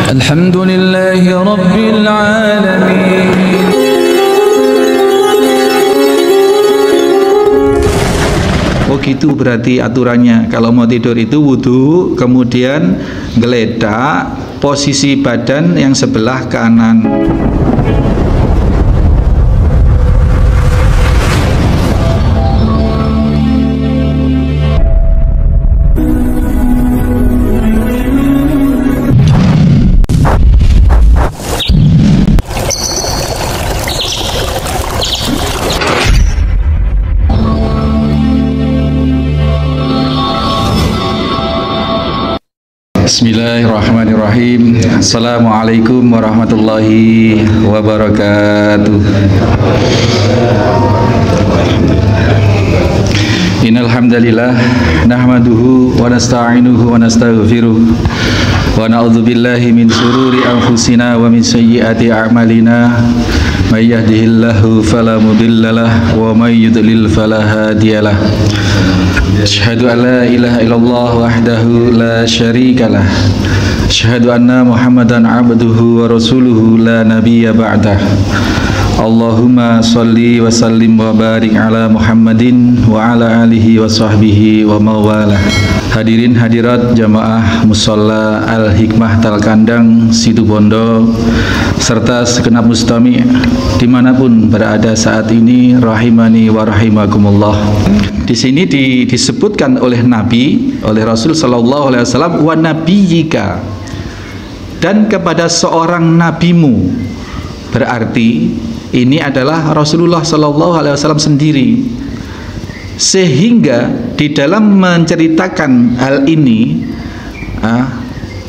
Alhamdulillahi Rabbil Alamin. Oh gitu berarti aturannya. Kalau mau tidur itu wudu, kemudian geletak posisi badan yang sebelah kanan. Bismillahirrahmanirrahim. Assalamualaikum warahmatullahi wabarakatuh. Innal hamdalillah nahmaduhu wa nasta'inuhu wa nastaghfiruh wa na'udzu billahi min shururi anfusina wa min sayyiati a'malina. May yahdihillahu fala mudhillalah wa may yudlil fala hadiyalah. Asyhadu an la ilaha illallah wahdahu la syarikalah. Asyhadu anna Muhammadan abduhu wa rasuluhu la nabiyya ba'dah. Allahumma salli wa sallim wa barik ala Muhammadin wa ala alihi wa sahbihi wa mawalah. Hadirin hadirat jamaah Musholla Al-Hikmah Talkandang Situbondo serta segenap mustami dimanapun berada saat ini, rahimani wa rahimakumullah. Di sini disebutkan oleh Nabi, oleh Rasul Sallallahu Alaihi Wasallam, wa nabiyyika, dan kepada seorang nabimu. Berarti ini adalah Rasulullah Sallallahu Alaihi Wasallam sendiri. Sehingga di dalam menceritakan hal ini,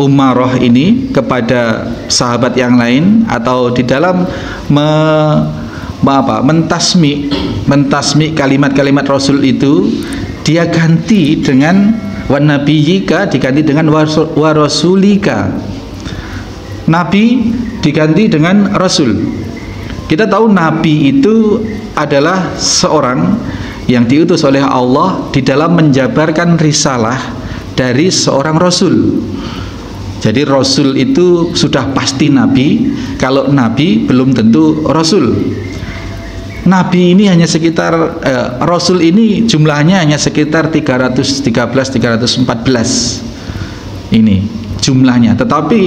umarah ini kepada sahabat yang lain, atau di dalam mentasmi kalimat-kalimat Rasul itu, dia ganti dengan wa nabiyyika, diganti dengan wa rasulika. Nabi diganti dengan Rasul. Kita tahu Nabi itu adalah seorang yang diutus oleh Allah di dalam menjabarkan risalah dari seorang Rasul. Jadi Rasul itu sudah pasti Nabi. Kalau Nabi belum tentu Rasul. Nabi ini hanya sekitar Rasul ini jumlahnya hanya sekitar 313-314 ini jumlahnya. Tetapi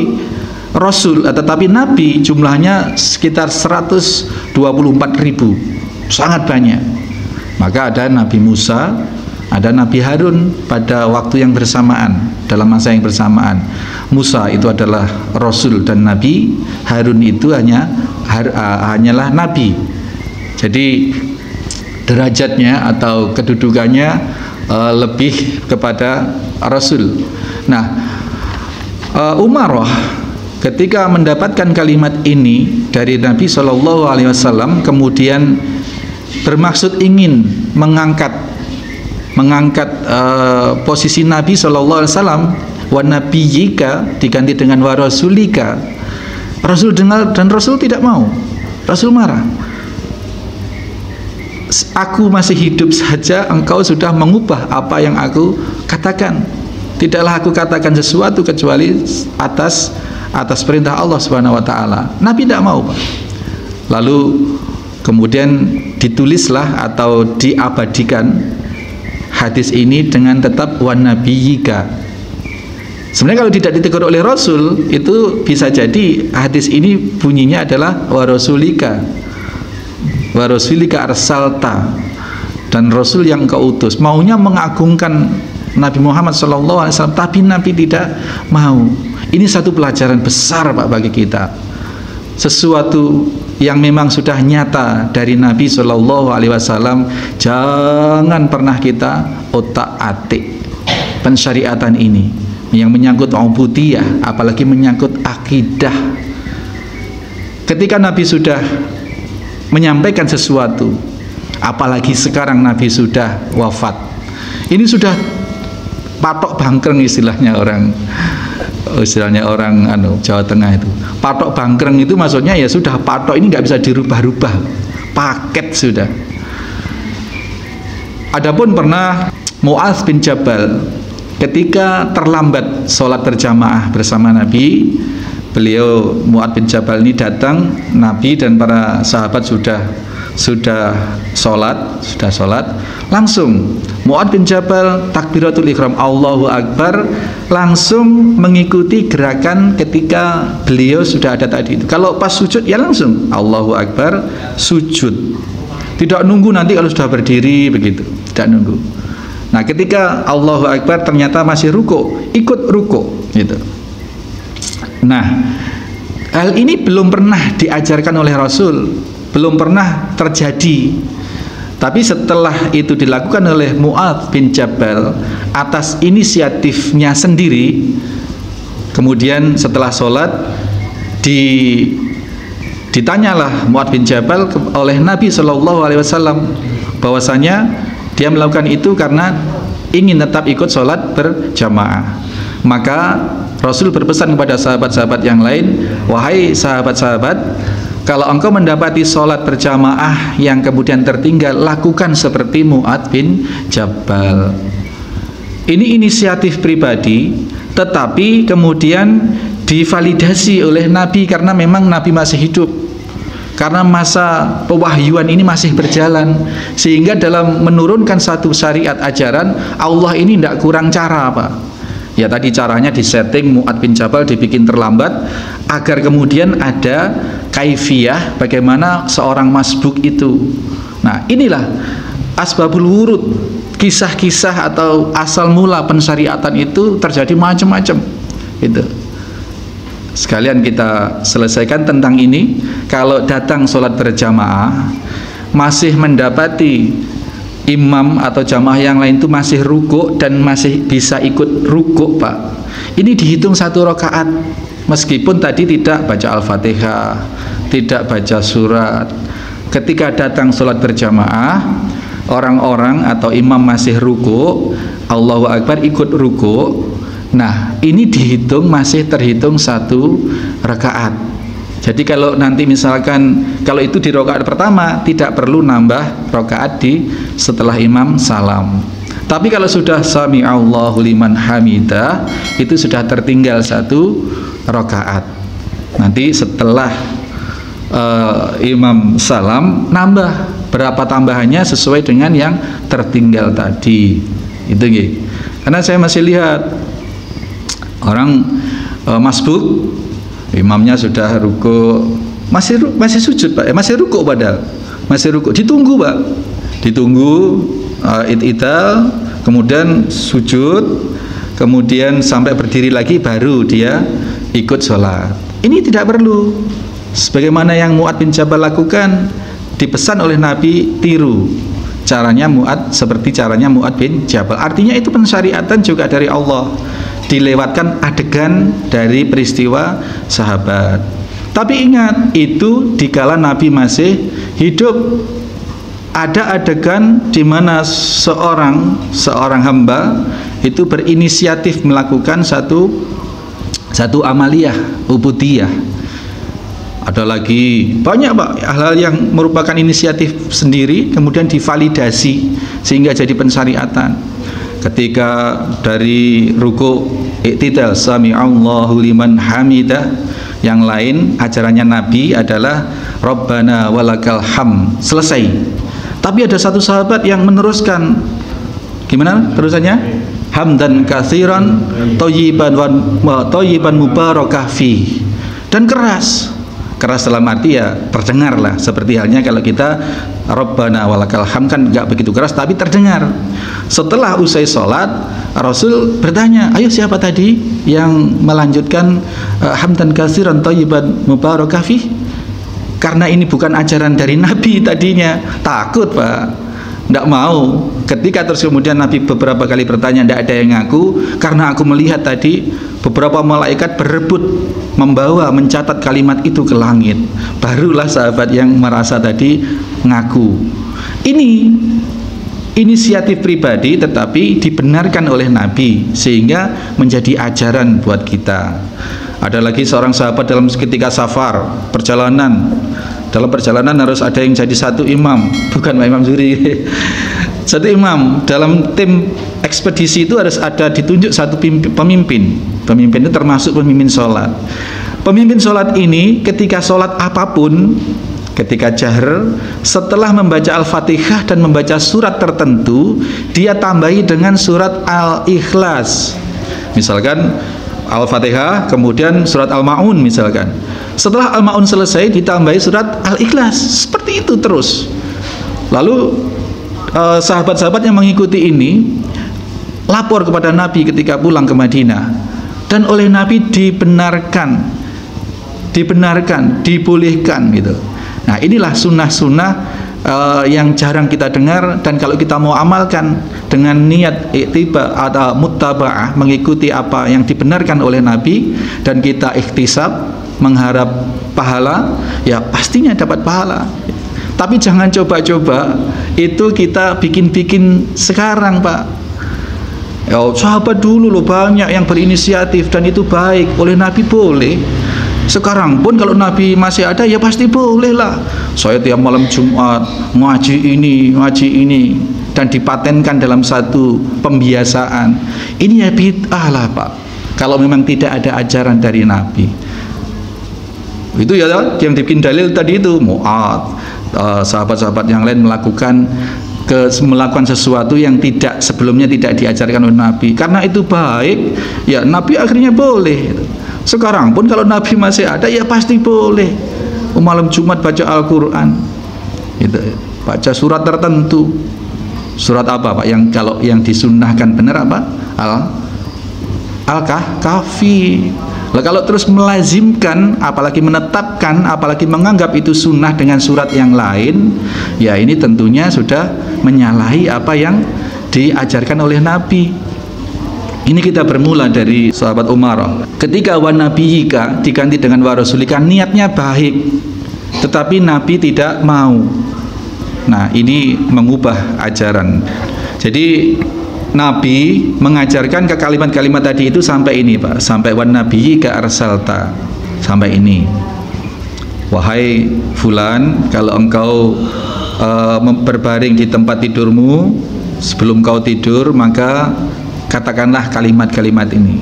Nabi jumlahnya sekitar 124.000, sangat banyak. Maka ada Nabi Musa, ada Nabi Harun pada waktu yang bersamaan, dalam masa yang bersamaan. Musa itu adalah Rasul dan Nabi, Harun itu hanyalah Nabi. Jadi derajatnya atau kedudukannya lebih kepada Rasul. Nah, umarah ketika mendapatkan kalimat ini dari Nabi Shallallahu Alaihi Wasallam, kemudian bermaksud ingin mengangkat posisi Nabi Shallallahu Alaihi Wasallam, wa nabiyyika diganti dengan wa rasulika. Rasul dengar dan Rasul tidak mau. Rasul marah. Aku masih hidup saja, engkau sudah mengubah apa yang aku katakan. Tidaklah aku katakan sesuatu kecuali atas perintah Allah Subhanahu wa taala. Nabi tidak mau, Pak. Lalu kemudian ditulislah atau diabadikan hadis ini dengan tetap wa nabiyyika. Sebenarnya kalau tidak ditegur oleh Rasul, itu bisa jadi hadis ini bunyinya adalah wa rasulika. Wa rasulika arsalta, dan Rasul yang engkau utus. Maunya mengagungkan Nabi Muhammad SAW, tapi Nabi tidak mau. Ini satu pelajaran besar, Pak, bagi kita. Sesuatu yang memang sudah nyata dari Nabi Shallallahu Alaihi Wasallam, jangan pernah kita otak-atik pensyariatan ini yang menyangkut ubudiyah, apalagi menyangkut akidah. Ketika Nabi sudah menyampaikan sesuatu, apalagi sekarang Nabi sudah wafat, ini sudah patok bangkreng istilahnya orang Jawa Tengah itu. Patok bangkreng itu maksudnya ya sudah, patok ini nggak bisa dirubah-rubah, paket sudah. Adapun pernah Mu'adz bin Jabal ketika terlambat sholat berjamaah bersama Nabi, beliau Mu'adz bin Jabal ini datang, Nabi dan para sahabat sudah sholat, langsung Mu'adz bin Jabal takbiratul ihram Allahu Akbar, langsung mengikuti gerakan ketika beliau sudah ada tadi itu. Kalau pas sujud ya langsung Allahu Akbar, sujud, tidak nunggu nanti kalau sudah berdiri begitu, tidak nunggu. Nah ketika Allahu Akbar ternyata masih ruku, ikut ruku gitu. Nah hal ini belum pernah diajarkan oleh Rasul, belum pernah terjadi. Tapi setelah itu dilakukan oleh Mu'adz bin Jabal atas inisiatifnya sendiri, kemudian setelah sholat ditanyalah Mu'adz bin Jabal oleh Nabi SAW bahwasanya dia melakukan itu karena ingin tetap ikut sholat berjamaah. Maka Rasul berpesan kepada sahabat-sahabat yang lain, wahai sahabat-sahabat, kalau engkau mendapati sholat berjamaah yang kemudian tertinggal, lakukan seperti Mu'adz bin Jabal. Ini inisiatif pribadi, tetapi kemudian divalidasi oleh Nabi karena memang Nabi masih hidup, karena masa pewahyuan ini masih berjalan, sehingga dalam menurunkan satu syariat ajaran Allah ini tidak kurang cara apa. Ya tadi caranya disetting Mu'adz bin Jabal dibikin terlambat agar kemudian ada kaifiyah bagaimana seorang masbuk itu. Nah inilah asbabul wurud, kisah-kisah atau asal mula pensyariatan itu terjadi macam-macam itu. Sekalian kita selesaikan tentang ini. Kalau datang sholat berjamaah masih mendapati imam atau jamaah yang lain itu masih rukuk dan masih bisa ikut rukuk, Pak, ini dihitung satu rakaat meskipun tadi tidak baca Al-Fatihah, tidak baca surat. Ketika datang sholat berjamaah, orang-orang atau imam masih rukuk, Allahu Akbar ikut rukuk, nah ini dihitung masih terhitung satu rakaat. Jadi kalau nanti misalkan kalau itu di rakaat pertama tidak perlu nambah rakaat di setelah imam salam. Tapi kalau sudah sami Allahu liman hamidah itu sudah tertinggal satu rakaat. Nanti setelah imam salam nambah, berapa tambahannya sesuai dengan yang tertinggal tadi. Itu gitu. Karena saya masih lihat orang masbuk, imamnya sudah ruku, masih sujud, Pak, masih ruku, padahal masih ruku, ditunggu, Pak, ditunggu i'tidal, kemudian sujud, kemudian sampai berdiri lagi baru dia ikut sholat. Ini tidak perlu. Sebagaimana yang Mu'adz bin Jabal lakukan, dipesan oleh Nabi, tiru caranya Mu'adz seperti caranya Mu'adz bin Jabal. Artinya itu pensyariatan juga dari Allah, dilewatkan adegan dari peristiwa sahabat. Tapi ingat, itu dikala Nabi masih hidup. Ada adegan di mana seorang hamba itu berinisiatif melakukan satu amaliyah ubudiyah. Ada lagi banyak, Pak, hal-hal yang merupakan inisiatif sendiri kemudian divalidasi sehingga jadi pensyariatan. Ketika dari ruku i'tidal sami Allahu liman hamidah, yang lain ajarannya Nabi adalah Rabbana walakal ham, selesai. Tapi ada satu sahabat yang meneruskan. Gimana terusannya? Hamdan katsiran thayyiban mubarakah fi. Dan keras dalam arti ya terdengar lah, seperti halnya kalau kita Rabbana walakal ham kan nggak begitu keras tapi terdengar. Setelah usai sholat, Rasul bertanya, ayo siapa tadi yang melanjutkan hamdan katsiran thayyiban mubarakah fi? Karena ini bukan ajaran dari Nabi tadinya, takut, Pak, tidak mau. Ketika terus kemudian Nabi beberapa kali bertanya, tidak ada yang ngaku, karena aku melihat tadi beberapa malaikat berebut membawa, mencatat kalimat itu ke langit. Barulah sahabat yang merasa tadi ngaku. Ini inisiatif pribadi tetapi dibenarkan oleh Nabi sehingga menjadi ajaran buat kita. Ada lagi seorang sahabat dalam ketika safar, perjalanan. Dalam perjalanan harus ada yang jadi satu imam, bukan Pak Imam Zuri. Satu imam. Dalam tim ekspedisi itu harus ada ditunjuk satu pemimpin. Pemimpin itu termasuk pemimpin sholat. Pemimpin sholat ini ketika sholat apapun, ketika jahar, setelah membaca Al-Fatihah dan membaca surat tertentu, dia tambahi dengan surat Al-Ikhlas. Misalkan Al-Fatihah, kemudian surat Al-Ma'un misalkan. Setelah Al-Ma'un selesai, ditambahi surat Al-Ikhlas. Seperti itu terus. Lalu sahabat-sahabat yang mengikuti ini lapor kepada Nabi ketika pulang ke Madinah, dan oleh Nabi dibenarkan, dibolehkan gitu. Nah, inilah sunnah-sunnah yang jarang kita dengar, dan kalau kita mau amalkan dengan niat iktiba atau muttaba'ah, mengikuti apa yang dibenarkan oleh Nabi, dan kita ikhtisab mengharap pahala, ya pastinya dapat pahala. Tapi jangan coba-coba itu kita bikin-bikin sekarang, Pak. Ya, sahabat dulu loh banyak yang berinisiatif dan itu baik, oleh Nabi boleh. Sekarang pun kalau Nabi masih ada, ya pasti boleh lah. Saya tiap malam Jumat ngaji ini dan dipatenkan dalam satu pembiasaan. Ini ya bid'ah lah, Pak. Kalau memang tidak ada ajaran dari Nabi. Itu ya yang dibikin dalil tadi itu Mu'adz, sahabat-sahabat yang lain melakukan sesuatu yang sebelumnya tidak diajarkan oleh Nabi, karena itu baik, ya Nabi akhirnya boleh. Sekarang pun kalau Nabi masih ada, ya pasti boleh. Malam Jumat baca Al-Quran, gitu, baca surat tertentu. Surat apa, Pak? Yang kalau yang disunnahkan benar apa? Al-Kahfi. Nah, kalau terus melazimkan, apalagi menetapkan, apalagi menganggap itu sunnah dengan surat yang lain, ya ini tentunya sudah menyalahi apa yang diajarkan oleh Nabi. Ini kita bermula dari sahabat Umar. Ketika wa nabiyika diganti dengan wa rasulika, niatnya baik, tetapi Nabi tidak mau. Nah, ini mengubah ajaran. Jadi Nabi mengajarkan ke kalimat-kalimat tadi itu sampai ini, Pak, sampai wan nabiyyika arsalta, sampai ini. Wahai fulan, kalau engkau berbaring di tempat tidurmu, sebelum kau tidur, maka katakanlah kalimat-kalimat ini.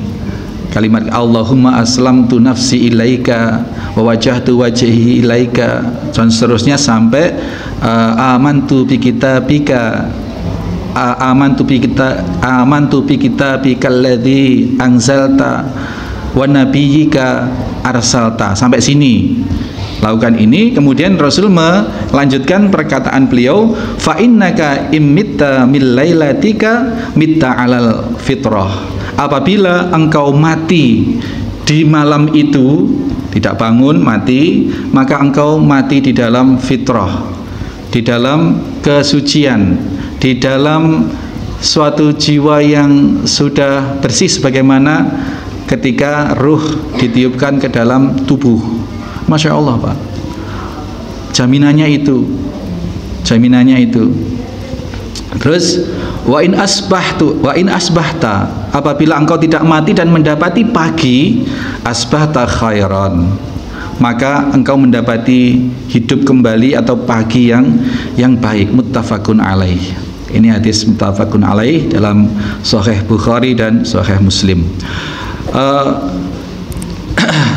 Kalimat Allahumma aslamtu nafsi ilaika wa wajjahtu wajhi ilaika, dan seterusnya sampai amantu bi kitabika, amantu bi kitabikal ladzi anzalta wa nabiyyika arsalta, sampai sini. Lakukan ini, kemudian Rasul melanjutkan perkataan beliau, fa innaka immitta mil lailatika mitta alal fitrah. Apabila engkau mati di malam itu, tidak bangun, mati, maka engkau mati di dalam fitrah, di dalam kesucian, di dalam suatu jiwa yang sudah bersih, sebagaimana ketika ruh ditiupkan ke dalam tubuh. Masya Allah, Pak, jaminannya itu. Terus wa in asbahta, apabila engkau tidak mati dan mendapati pagi, asbahta khairan, maka engkau mendapati hidup kembali atau pagi yang baik. Muttafaqun alaih. Ini hadis muttafaqun alaih dalam Sahih Bukhari dan Sahih Muslim.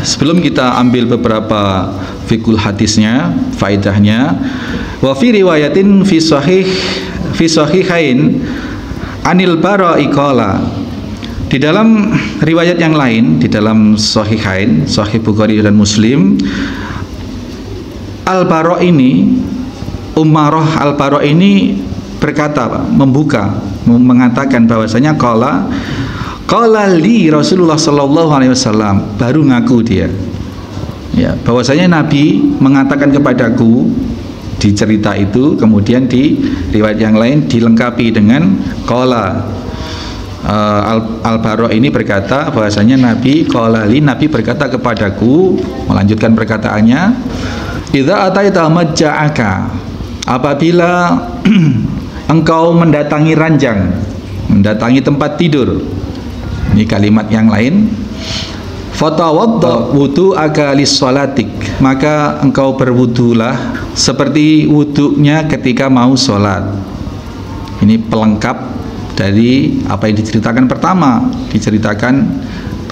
Sebelum kita ambil beberapa fikul hadisnya, faedahnya, wa fi riwayatin fi sahihain anil bara'i qala, di dalam riwayat yang lain, di dalam sahihain, Sahih Bukhari dan Muslim, Al-Bara' ini, Umarah Al-Bara' ini berkata, mengatakan bahwasanya qala li Rasulullah sallallahu alaihi wasallam, baru ngaku dia, ya, bahwasanya Nabi mengatakan kepadaku di cerita itu. Kemudian di riwayat yang lain dilengkapi dengan qala. Al-Bara' ini berkata bahwasanya Nabi qala li, Nabi berkata kepadaku, melanjutkan perkataannya, idza ataita majja'aka, apabila engkau mendatangi ranjang, mendatangi tempat tidur. Ini kalimat yang lain, fatawadda wudu'aka lis-shalatik, maka engkau berwudulah seperti wudunya ketika mau sholat. Ini pelengkap dari apa yang diceritakan pertama, diceritakan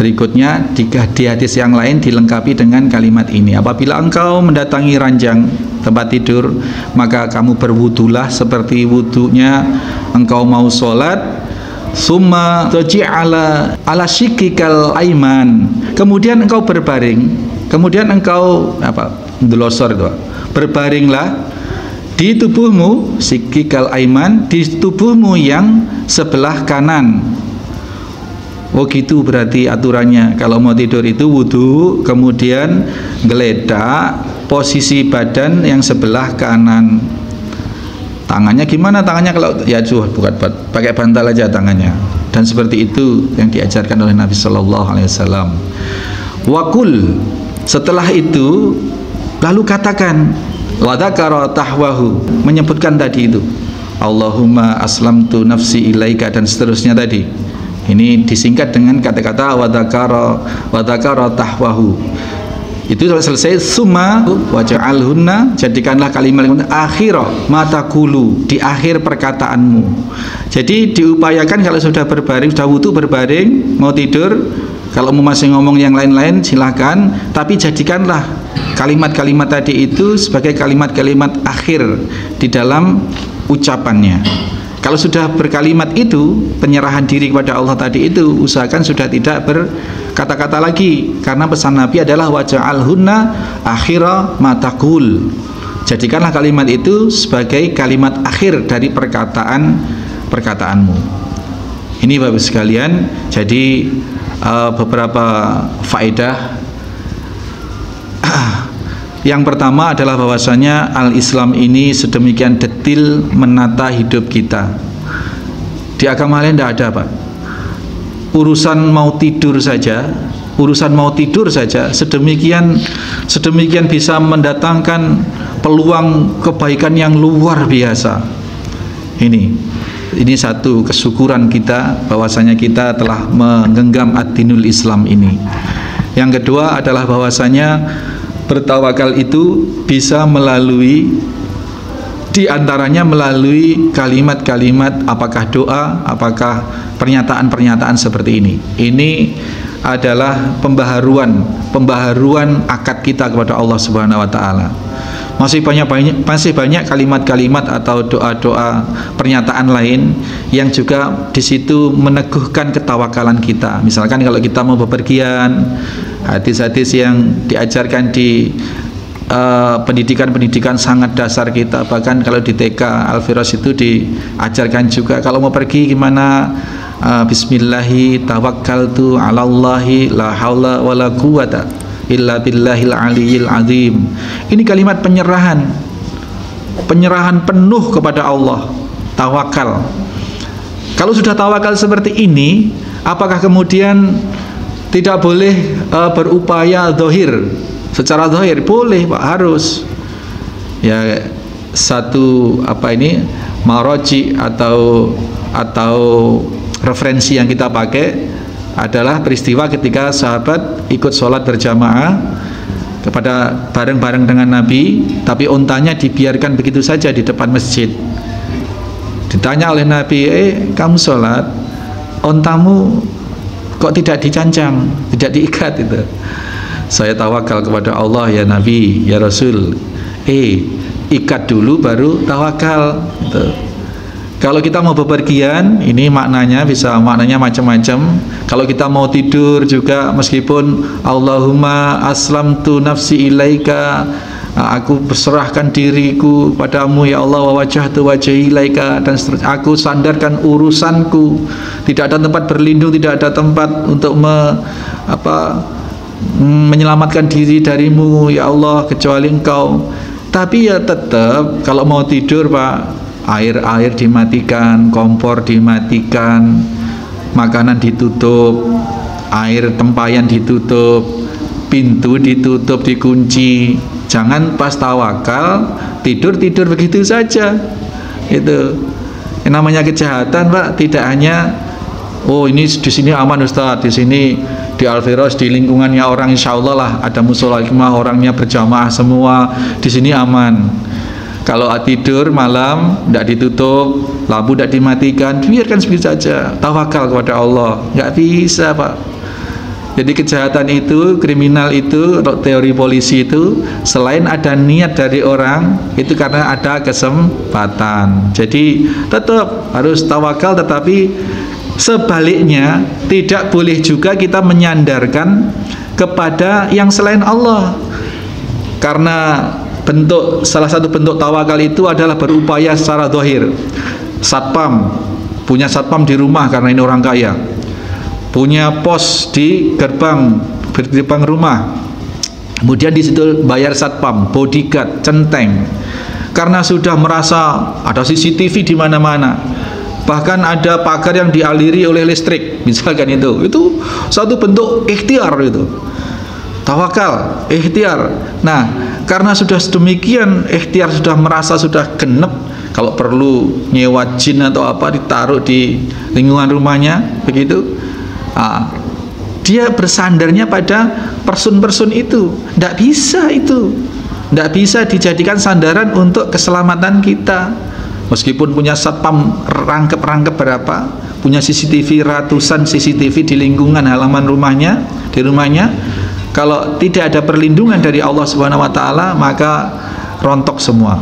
Berikutnya di hadis yang lain dilengkapi dengan kalimat ini: apabila engkau mendatangi ranjang tempat tidur, maka kamu berwudulah seperti wudunya engkau mau sholat. Summa taji'ala ala shikikal aiman. Kemudian engkau berbaring, kemudian engkau ndelosor itu, berbaringlah di tubuhmu, shikikal aiman, di tubuhmu yang sebelah kanan. Oh gitu berarti aturannya. Kalau mau tidur itu wudu, kemudian geledak posisi badan yang sebelah kanan. Tangannya gimana? Tangannya kalau ya bukan pakai bantal aja tangannya. Dan seperti itu yang diajarkan oleh Nabi Shallallahu Alaihi Wasallam. Wakul, setelah itu lalu katakan wadakara tahwahu, menyebutkan tadi itu Allahumma aslamtu nafsi ilaika dan seterusnya tadi. Ini disingkat dengan kata-kata wadakara tahwahu. Itu selesai. Summa waja'alhunna, jadikanlah kalimat akhirah matakulu, di akhir perkataanmu. Jadi diupayakan kalau sudah berbaring, sudah wudu berbaring, mau tidur, kalau mau masih ngomong yang lain-lain silahkan, tapi jadikanlah kalimat-kalimat tadi itu sebagai kalimat-kalimat akhir di dalam ucapannya. Kalau sudah berkalimat itu, penyerahan diri kepada Allah tadi itu, usahakan sudah tidak berkata-kata lagi, karena pesan Nabi adalah waja'alhunna akhira matakul. Jadikanlah kalimat itu sebagai kalimat akhir dari perkataanmu. Ini Bapak sekalian, jadi beberapa faedah. Yang pertama adalah bahwasanya al-Islam ini sedemikian detil menata hidup kita. Di agama lain tidak ada, Pak. Urusan mau tidur saja sedemikian bisa mendatangkan peluang kebaikan yang luar biasa. Ini satu kesyukuran kita bahwasanya kita telah menggenggam ad-dinul Islam ini. Yang kedua adalah bahwasanya bertawakal itu bisa melalui, diantaranya melalui kalimat-kalimat, apakah doa, apakah pernyataan-pernyataan seperti ini. Ini adalah pembaharuan akad kita kepada Allah Subhanahu Wa Taala. Masih banyak kalimat-kalimat atau doa-doa, pernyataan lain yang juga di situ meneguhkan ketawakalan kita. Misalkan kalau kita mau bepergian, hadis-hadis yang diajarkan di pendidikan-pendidikan sangat dasar kita, bahkan kalau di TK Al-Firas itu diajarkan juga kalau mau pergi gimana. Bismillahi tawakkaltu 'alallahi la haula wala quwata illa billahil aliyyil azim. Ini kalimat penyerahan penuh kepada Allah, tawakal. Kalau sudah tawakal seperti ini, apakah kemudian tidak boleh berupaya zahir? Secara zahir boleh, Pak, harus. Ya, satu maroji atau referensi yang kita pakai adalah peristiwa ketika sahabat ikut sholat berjamaah kepada bareng-bareng dengan Nabi, tapi ontanya dibiarkan begitu saja di depan masjid. Ditanya oleh Nabi, kamu sholat, ontamu kok tidak dicancang, tidak diikat itu? Saya tawakal kepada Allah ya Nabi, ya Rasul. Ikat dulu baru tawakal gitu. Kalau kita mau bepergian, ini maknanya macam-macam. Kalau kita mau tidur juga, meskipun Allahumma aslamtu nafsi ilaika, aku berserahkan diriku padamu ya Allah, wa wajhatu wajhi ilaika, dan seterusnya, aku sandarkan urusanku, tidak ada tempat berlindung, tidak ada tempat untuk menyelamatkan diri darimu ya Allah kecuali Engkau. Tapi ya tetap kalau mau tidur, Pak, air dimatikan, kompor dimatikan, makanan ditutup, air tempayan ditutup, pintu ditutup, dikunci. Jangan pas tawakal tidur begitu saja. Itu yang namanya kejahatan, Pak. Tidak hanya ini di sini aman Ustaz, di sini di Al-Firas, di lingkungannya orang insya Allah lah ada musola hikmah, orangnya berjamaah semua, di sini aman. Kalau tidur malam tidak ditutup, lampu tidak dimatikan, biarkan begitu saja. Tawakal kepada Allah. Nggak bisa, Pak. Jadi kejahatan itu, kriminal itu, teori polisi itu, selain ada niat dari orang, itu karena ada kesempatan. Jadi tetap harus tawakal, tetapi sebaliknya tidak boleh juga kita menyandarkan kepada yang selain Allah. Karena salah satu bentuk tawakal itu adalah berupaya secara zahir. Satpam, punya satpam di rumah karena ini orang kaya, punya pos di gerbang rumah, kemudian di situ bayar satpam, bodyguard, centeng, karena sudah merasa ada CCTV di mana-mana, bahkan ada pagar yang dialiri oleh listrik, misalkan itu satu bentuk ikhtiar, itu tawakal, ikhtiar. Nah, karena sudah sedemikian ikhtiar, sudah merasa sudah genep, kalau perlu nyewa jin atau apa ditaruh di lingkungan rumahnya, begitu. Dia bersandarnya pada person-person itu. Tidak bisa itu, tidak bisa dijadikan sandaran untuk keselamatan kita. Meskipun punya satpam rangkep berapa, punya CCTV ratusan CCTV di lingkungan halaman rumahnya, di rumahnya, kalau tidak ada perlindungan dari Allah Subhanahu wa taala, maka rontok semua.